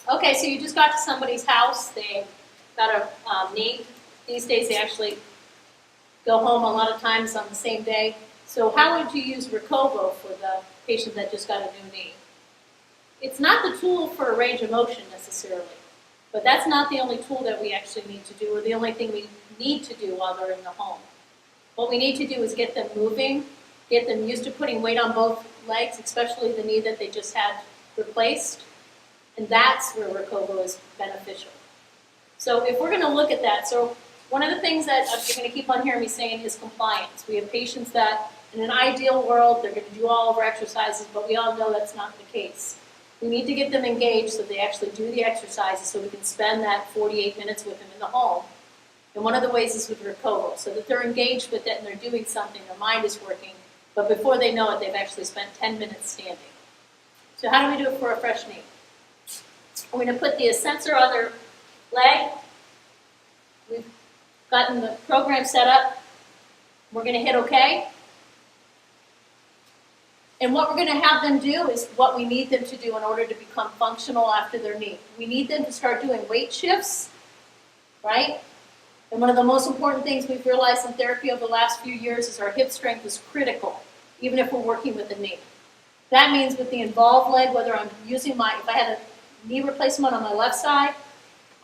Okay, so you just got to somebody's house, they got a knee. These days they actually go home a lot of times on the same day. So how would you use Recovo for the patient that just got a new knee? It's not the tool for a range of motion necessarily, but that's not the only tool that we actually need to do, or the only thing we need to do while they're in the home. What we need to do is get them moving, get them used to putting weight on both legs, especially the knee that they just had replaced, and that's where Recovo is beneficial. So if we're going to look at that, so one of the things that you're going to keep on hearing me saying is compliance. We have patients that, in an ideal world, they're going to do all of our exercises, but we all know that's not the case. We need to get them engaged so they actually do the exercises so we can spend that 48 minutes with them in the home. And one of the ways is with Recovo, so that they're engaged with it and they're doing something, their mind is working, but before they know it, they've actually spent 10 minutes standing. So how do we do it for a fresh knee? We're going to put the sensor on their leg. We've gotten the program set up. We're going to hit OK. And what we're going to have them do is what we need them to do in order to become functional after their knee. We need them to start doing weight shifts, right? And one of the most important things we've realized in therapy over the last few years is our hip strength is critical, even if we're working with the knee. That means with the involved leg, whether I'm using if I had a knee replacement on my left side,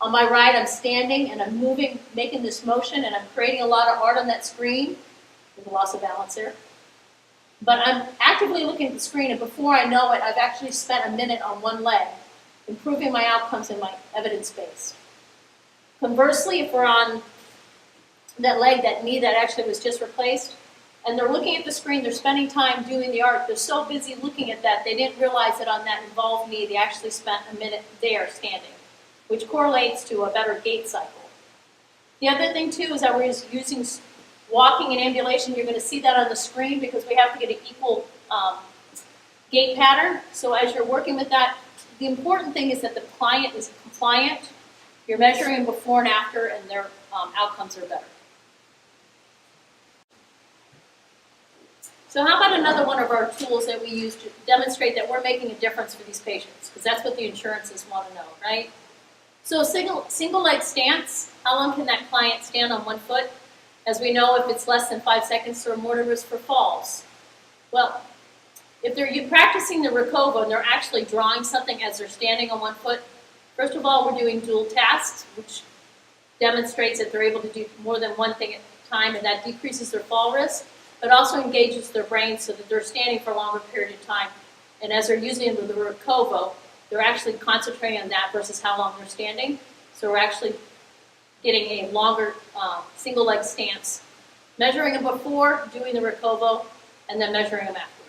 on my right I'm standing and I'm moving, making this motion, and I'm creating a lot of art on that screen. There's a loss of balance there. But I'm actively looking at the screen, and before I know it, I've actually spent a minute on one leg, improving my outcomes in my evidence base. Conversely, if we're on that leg, that knee that actually was just replaced, and they're looking at the screen, they're spending time doing the art, they're so busy looking at that, they didn't realize that on that involved knee, they actually spent a minute there standing, which correlates to a better gait cycle. The other thing, too, is that we're using walking and ambulation. You're going to see that on the screen because we have to get an equal gait pattern. So as you're working with that, the important thing is that the client is compliant. You're measuring before and after, and their outcomes are better. So how about another one of our tools that we use to demonstrate that we're making a difference for these patients? Because that's what the insurances want to know, right? So a single leg stance, how long can that client stand on one foot? As we know, if it's less than 5 seconds, they're more at risk for falls. Well, if they're practicing the Recovo and they're actually drawing something as they're standing on one foot, first of all, we're doing dual tasks, which demonstrates that they're able to do more than one thing at a time, and that decreases their fall risk, but also engages their brain so that they're standing for a longer period of time. And as they're using the Recovo, they're actually concentrating on that versus how long they're standing. So we're actually getting a longer single leg stance, measuring them before, doing the Recovo, and then measuring them after.